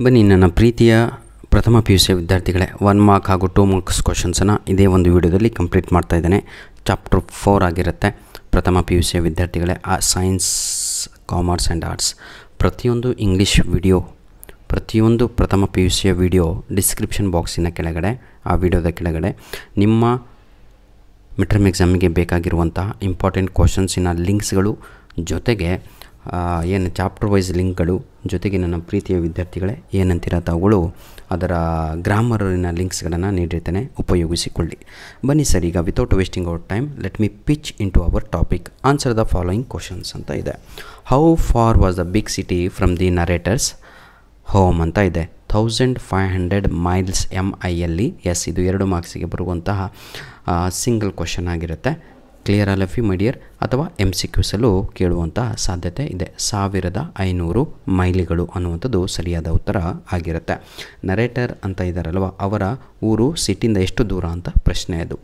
ಬನ್ನಿ ನನ್ನ ಪ್ರೀತಿಯ ಪ್ರಥಮ PUC ವಿದ್ಯಾರ್ಥಿಗಳೇ, 1 ಮಾರ್ಕ್ ಹಾಗೂ 2 ಮಾರ್ಕ್ಸ್ ಕ್ವಶನ್ಸನ್ನು ಇದೇ ಒಂದು ವಿಡಿಯೋದಲ್ಲಿ ಕಂಪ್ಲೀಟ್ ಮಾಡ್ತಾ ಇದ್ದೇನೆ. ಚಾಪ್ಟರ್ 4 ಆಗಿರುತ್ತೆ. ಪ್ರಥಮ PUC ವಿದ್ಯಾರ್ಥಿಗಳೇ, ಸೈನ್ಸ್, ಕಾಮರ್ಸ್ ಆ್ಯಂಡ್ ಆರ್ಟ್ಸ್ ಪ್ರತಿಯೊಂದು ಇಂಗ್ಲೀಷ್ ವಿಡಿಯೋ, ಪ್ರತಿಯೊಂದು ಪ್ರಥಮ PUC ವಿಡಿಯೋ ಡಿಸ್ಕ್ರಿಪ್ಷನ್ ಬಾಕ್ಸಿನ ಕೆಳಗಡೆ, ಆ ವಿಡಿಯೋದ ಕೆಳಗಡೆ ನಿಮ್ಮ ಮಿಡ್ ಟರ್ಮ್ ಎಕ್ಸಾಮಿಗೆ ಬೇಕಾಗಿರುವಂತಹ ಇಂಪಾರ್ಟೆಂಟ್ ಕ್ವಶನ್ಸಿನ ಲಿಂಕ್ಸ್ಗಳು, ಜೊತೆಗೆ ಏನು ಚಾಪ್ಟರ್ ವೈಸ್ ಲಿಂಕ್ಗಳು, ಜೊತೆಗೆ ನನ್ನ ಪ್ರೀತಿಯ ವಿದ್ಯಾರ್ಥಿಗಳೇ ಏನಂತೀರ ತಾವುಗಳು ಅದರ ಗ್ರಾಮರಿನ ಲಿಂಕ್ಸ್ಗಳನ್ನು ನೀಡಿರ್ತೇನೆ, ಉಪಯೋಗಿಸಿಕೊಳ್ಳಿ. ಬನ್ನಿ ಸರ್, ಈಗ without wasting our time let me pitch in to our topic. Answer the following questions ಅಂತ ಇದೆ. How far was the big city from the narrator's home ಅಂತ ಇದೆ. 1500 ಮೈಲ್ಸ್ MILE. ಎಸ್, ಇದು 2 ಮಾರ್ಕ್ಸಿಗೆ ಬರುವಂತಹ ಸಿಂಗಲ್ ಕ್ವಶನ್ ಆಗಿರುತ್ತೆ. Clear all of you my dear, ಅಥವಾ MCQಸಲ್ಲೂ ಕೇಳುವಂತಹ ಸಾಧ್ಯತೆ ಇದೆ. 1500 ಮೈಲಿಗಳು ಅನ್ನುವಂಥದ್ದು ಸರಿಯಾದ ಉತ್ತರ ಆಗಿರುತ್ತೆ. ನರೇಟರ್ ಅಂತ ಇದ್ದಾರಲ್ವ, ಅವರ ಊರು ಸಿಟಿಯಿಂದ ಎಷ್ಟು ದೂರ ಅಂತ ಪ್ರಶ್ನೆ ಅದು.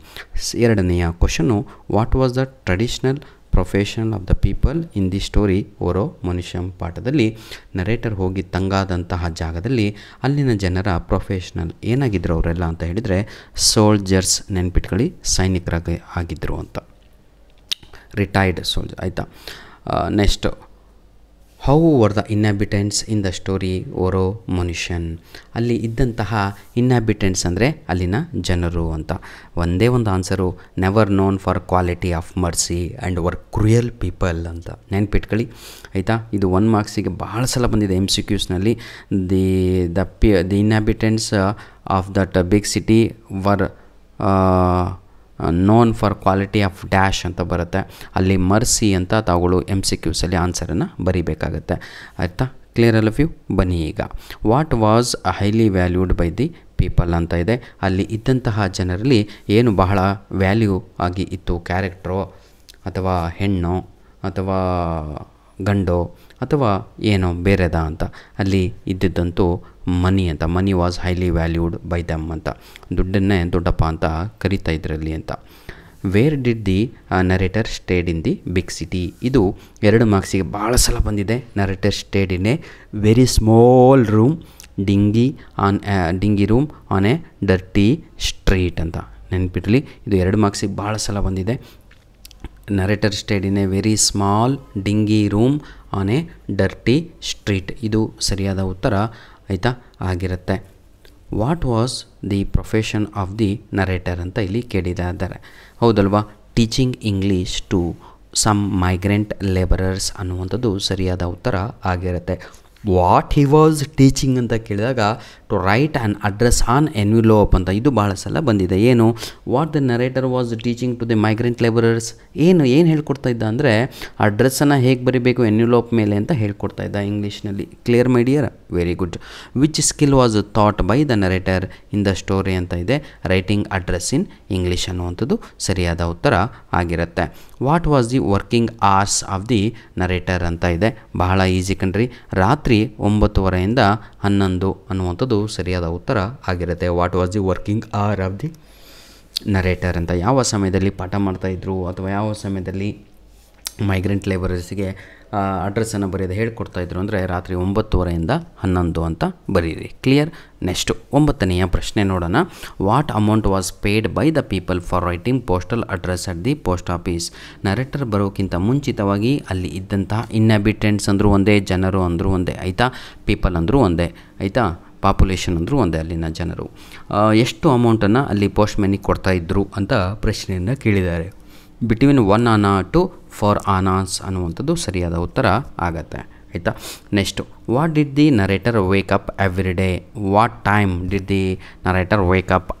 ಎರಡನೆಯ question, what was the traditional profession of the people in the story Oru Manushyan ಪಾಠದಲ್ಲಿ ನರೇಟರ್ ಹೋಗಿ ತಂಗಾದಂತಹ ಜಾಗದಲ್ಲಿ ಅಲ್ಲಿನ ಜನರ ಪ್ರೊಫೆಷ್ನಲ್ ಏನಾಗಿದ್ದರು ಅವರೆಲ್ಲ ಅಂತ ಹೇಳಿದರೆ ಸೋಲ್ಜರ್ಸ್. ನೆನ್ಪಿಟ್ಕೊಳ್ಳಿ, ಸೈನಿಕರಾಗಿ ಆಗಿದ್ದರು ಅಂತ, ರಿಟೈರ್ಡ್ ಸೋಲ್ಜರ್. ಆಯಿತಾ. Next, how were the inhabitants in the story Oru Manushyan. ಅಲ್ಲಿ ಇದ್ದಂತಹ ಇನ್ಹ್ಯಾಬಿಟೆಂಟ್ಸ್ ಅಂದರೆ ಅಲ್ಲಿನ ಜನರು ಅಂತ. ಒಂದೇ ಒಂದು answer, never known for quality of mercy and were cruel people ಅಂತ ನೆನ್ಪಿಟ್ಕೊಳ್ಳಿ. ಆಯಿತಾ. ಇದು 1 ಮಾರ್ಕ್ಸಿಗೆ ಭಾಳ ಸಲ ಬಂದಿದೆ MCQಸ್ನಲ್ಲಿ. The inhabitants of that big city were known for quality of dash ಅಂತ ಬರುತ್ತೆ. ಅಲ್ಲಿ ಮರ್ಸಿ ಅಂತ ತಾವುಗಳು MCQಸಲ್ಲಿ ಆನ್ಸರನ್ನು ಬರೀಬೇಕಾಗತ್ತೆ. ಆಯಿತಾ. Clear all of you. ಬನ್ನಿ ಈಗ, what was highly valued by the people ಅಂತ ಇದೆ. ಅಲ್ಲಿ ಇದ್ದಂತಹ ಜನರಲ್ಲಿ ಏನು ಬಹಳ ವ್ಯಾಲ್ಯೂ ಆಗಿ ಇತ್ತು, ಕ್ಯಾರೆಕ್ಟ್ರೋ ಅಥವಾ ಹೆಣ್ಣೋ ಅಥವಾ ಗಂಡೋ ಅಥವಾ ಏನೋ ಬೇರೆದ ಅಂತ. ಅಲ್ಲಿ ಇದ್ದಿದ್ದಂತೂ ಮನಿ ಅಂತ. Money was highly valued by them ಅಂತ. ದುಡ್ಡನ್ನೇ ದೊಡ್ಡಪ್ಪ ಅಂತ ಕರೀತಾ ಇದ್ರಲ್ಲಿ ಅಂತ. Where did the narrator stayed in the big city. ಇದು 2 ಮಾರ್ಕ್ಸಿಗೆ ಭಾಳ ಸಲ ಬಂದಿದೆ. Narrator stayed in a very small room dingy room on a dirty street ಅಂತ ನೆನ್ಪಿಟ್ಲಿ. ಇದು 2 ಮಾರ್ಕ್ಸಿಗೆ ಭಾಳ ಸಲ ಬಂದಿದೆ. Narrator stayed in a very small dingy room on a dirty street. ಇದು ಸರಿಯಾದ ಉತ್ತರ ಆಯಿತಾ ಆಗಿರುತ್ತೆ. What was the profession of the narrator ಅಂತ ಇಲ್ಲಿ ಕೇಳಿದ್ದಾರೆ. ಹೌದಲ್ವಾ, teaching English to some migrant labourers ಅನ್ನುವಂಥದ್ದು ಸರಿಯಾದ ಉತ್ತರ ಆಗಿರುತ್ತೆ. ವಾಟ್ ಹಿ ವಾಸ್ ಟೀಚಿಂಗ್ ಅಂತ ಕೇಳಿದಾಗ to write an address on envelope ಅಂತ. ಇದು ಭಾಳ ಸಲ ಬಂದಿದೆ. ಏನು, what the narrator was teaching to the migrant labourers. ಏನು ಹೇಳ್ಕೊಡ್ತಾ ಇದ್ದ ಅಂದರೆ ಅಡ್ರೆಸ್ಸನ್ನು ಹೇಗೆ ಬರೀಬೇಕು ಎನ್ವಿಲೋಪ್ ಮೇಲೆ ಅಂತ ಹೇಳ್ಕೊಡ್ತಾ ಇದ್ದ ಇಂಗ್ಲೀಷ್ನಲ್ಲಿ. Clear my dear, very good. Which skill was thought by the narrator in the story ಅಂತ ಇದೆ. ರೈಟಿಂಗ್ ಅಡ್ರೆಸ್ ಇನ್ ಇಂಗ್ಲೀಷ್ ಅನ್ನುವಂಥದ್ದು ಸರಿಯಾದ ಉತ್ತರ ಆಗಿರುತ್ತೆ. What was the working hours of the narrator ಅಂತ ಇದೆ. ಬಹಳ ಈಸಿ ಕಣ್ರಿ. ರಾತ್ರಿ 9:30ಯಿಂದ 11 ಅನ್ನುವಂಥದ್ದು ಸರಿಯಾದ ಉತ್ತರ ಆಗಿರುತ್ತೆ. What was the working hour of the narrator ಅಂತ. ಯಾವ ಸಮಯದಲ್ಲಿ ಪಾಠ ಮಾಡ್ತಾಯಿದ್ರು ಅಥವಾ ಯಾವ ಸಮಯದಲ್ಲಿ ಮೈಗ್ರೆಂಟ್ ಲೇಬರರ್ಸ್ಗೆ ಅಡ್ರೆಸ್ಸನ್ನು ಬರೆಯೋದು ಹೇಳ್ಕೊಡ್ತಾಯಿದ್ರು ಅಂದರೆ ರಾತ್ರಿ 9:30ಯಿಂದ 11 ಅಂತ ಬರೀರಿ. ಕ್ಲಿಯರ್. ನೆಕ್ಸ್ಟು 9ನೆಯ ಪ್ರಶ್ನೆ ನೋಡೋಣ. What amount was paid by the people for writing postal address at the post office. Narrator ಬರೋಕ್ಕಿಂತ ಮುಂಚಿತವಾಗಿ ಅಲ್ಲಿ ಇದ್ದಂತಹ ಇನ್ಹ್ಯಾಬಿಟೆಂಟ್ಸ್ ಅಂದರೂ ಒಂದೇ, ಜನರು ಅಂದರೂ ಒಂದೇ. ಆಯಿತಾ. ಪೀಪಲ್ ಅಂದರೂ ಒಂದೇ. ಆಯಿತಾ. ಪಾಪ್ಯುಲೇಷನ್ ಅಂದರೂ ಒಂದೇ, ಅಲ್ಲಿನ ಜನರು. ಎಷ್ಟು ಅಮೌಂಟನ್ನು ಅಲ್ಲಿ ಪೋಸ್ಟ್ ಮ್ಯಾನಿಗೆ ಕೊಡ್ತಾಯಿದ್ರು ಅಂತ ಪ್ರಶ್ನೆಯನ್ನು ಕೇಳಿದ್ದಾರೆ. ಬಿಟ್ವೀನ್ 1 ಆನಾ ಟು 4 ಆನಾಸ್ ಅನ್ನುವಂಥದ್ದು ಸರಿಯಾದ ಉತ್ತರ ಆಗತ್ತೆ. ಆಯಿತಾ. Next, what did the narrator wake up every day. What time did the narrator wake up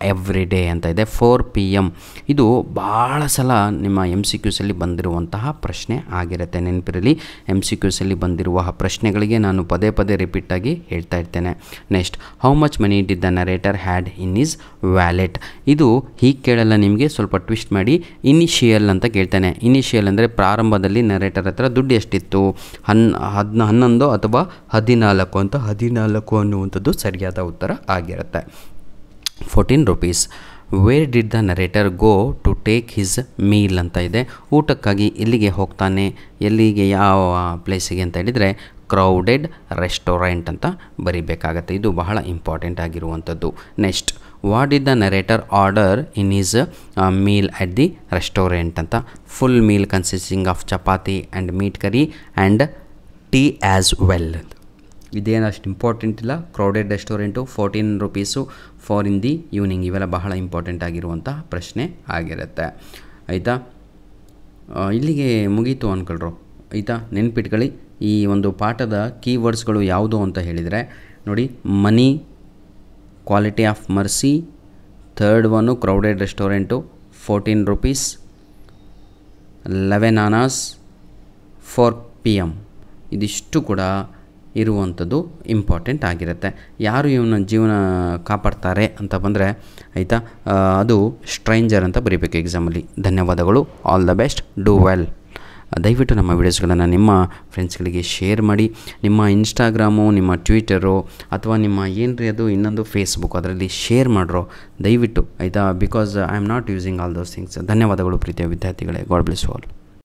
every day ಅಂತ ಇದೆ. 4 PM. ಇದು ಭಾಳ ಸಲ ನಿಮ್ಮ MCQಸಲ್ಲಿ ಬಂದಿರುವಂತಹ ಪ್ರಶ್ನೆ ಆಗಿರುತ್ತೆ. ನೆನಪಿರಲಿ, MCQಸಲ್ಲಿ ಬಂದಿರುವ ಪ್ರಶ್ನೆಗಳಿಗೆ ನಾನು ಪದೇ ಪದೇ ರಿಪೀಟಾಗಿ ಹೇಳ್ತಾ ಇರ್ತೇನೆ. Next, how much money did the narrator had in is wallet. ಇದು ಹೀಗೆ ಕೇಳಲ್ಲ, ನಿಮಗೆ ಸ್ವಲ್ಪ ಟ್ವಿಸ್ಟ್ ಮಾಡಿ ಇನಿಷಿಯಲ್ ಅಂತ ಕೇಳ್ತೇನೆ. ಇನಿಷಿಯಲ್ ಅಂದರೆ ಪ್ರಾರಂಭದಲ್ಲಿ ನರೇಟರ್ ಹತ್ರ ದುಡ್ಡು ಎಷ್ಟಿತ್ತು, 11 ಅಥವಾ 14 ಅಂತ. 14 ಅನ್ನುವಂಥದ್ದು ಸರಿಯಾದ ಉತ್ತರ ಆಗಿರುತ್ತೆ. 14 rupees. Where did the narrator go to take his meal ಅಂತ ಇದೆ. ಊಟಕ್ಕಾಗಿ ಎಲ್ಲಿಗೆ ಹೋಗ್ತಾನೆ, ಎಲ್ಲಿಗೆ ಯಾವ ಪ್ಲೇಸಿಗೆ ಅಂತ ಹೇಳಿದರೆ ಕ್ರೌಡೆಡ್ ರೆಸ್ಟೋರೆಂಟ್ ಅಂತ ಬರಿಬೇಕಾಗತ್ತೆ. ಇದು ಬಹಳ ಇಂಪಾರ್ಟೆಂಟ್ ಆಗಿರುವಂಥದ್ದು. Next, what did the narrator order in his meal at the restaurant ಅಂತ. Full meal consisting of chapati and meat curry and tea as well. ಇದೇನು ಅಷ್ಟು ಇಂಪಾರ್ಟೆಂಟ್ ಇಲ್ಲ. Crowded restaurant 14 rupees for in the evening. ಇವೆಲ್ಲ ಬಹಳ important ಆಗಿರುವಂಥ ಪ್ರಶ್ನೆ ಆಗಿರುತ್ತೆ. ಆಯಿತಾ, ಇಲ್ಲಿಗೆ ಮುಗೀತು ಅಂದ್ಕೊಳ್ರು. ಆಯಿತಾ, ನೆನ್ಪಿಟ್ಕೊಳ್ಳಿ. ಈ ಒಂದು ಪಾಠದ ಕೀವರ್ಡ್ಸ್ಗಳು ಯಾವುದು ಅಂತ ಹೇಳಿದರೆ ನೋಡಿ, money, quality of mercy, third one crowded restaurant 14 rupees, 11 annas, 4 PM. ಇದಿಷ್ಟು ಕೂಡ ಇರುವಂಥದ್ದು ಇಂಪಾರ್ಟೆಂಟ್ ಆಗಿರುತ್ತೆ. ಯಾರು ಇವನ ಜೀವನ ಕಾಪಾಡ್ತಾರೆ ಅಂತ ಬಂದರೆ ಆಯಿತಾ, ಅದು ಸ್ಟ್ರೇಂಜರ್ ಅಂತ ಬರೀಬೇಕು ಎಕ್ಸಾಮಲ್ಲಿ. ಧನ್ಯವಾದಗಳು. All the best. Do well. ದಯವಿಟ್ಟು ನಮ್ಮ ವೀಡಿಯೋಸ್ಗಳನ್ನು ನಿಮ್ಮ ಫ್ರೆಂಡ್ಸ್ಗಳಿಗೆ ಶೇರ್ ಮಾಡಿ. ನಿಮ್ಮ ಇನ್ಸ್ಟಾಗ್ರಾಮು, ನಿಮ್ಮ ಟ್ವಿಟರು ಅಥವಾ ನಿಮ್ಮ ಏನ್ರಿ ಅದು ಇನ್ನೊಂದು ಫೇಸ್ಬುಕ್, ಅದರಲ್ಲಿ ಶೇರ್ ಮಾಡ್ರೋ ದಯವಿಟ್ಟು. ಆಯಿತಾ, because I am not using all those things. ಧನ್ಯವಾದಗಳು ಪ್ರೀತಿಯ ವಿದ್ಯಾರ್ಥಿಗಳೇ. God bless you all.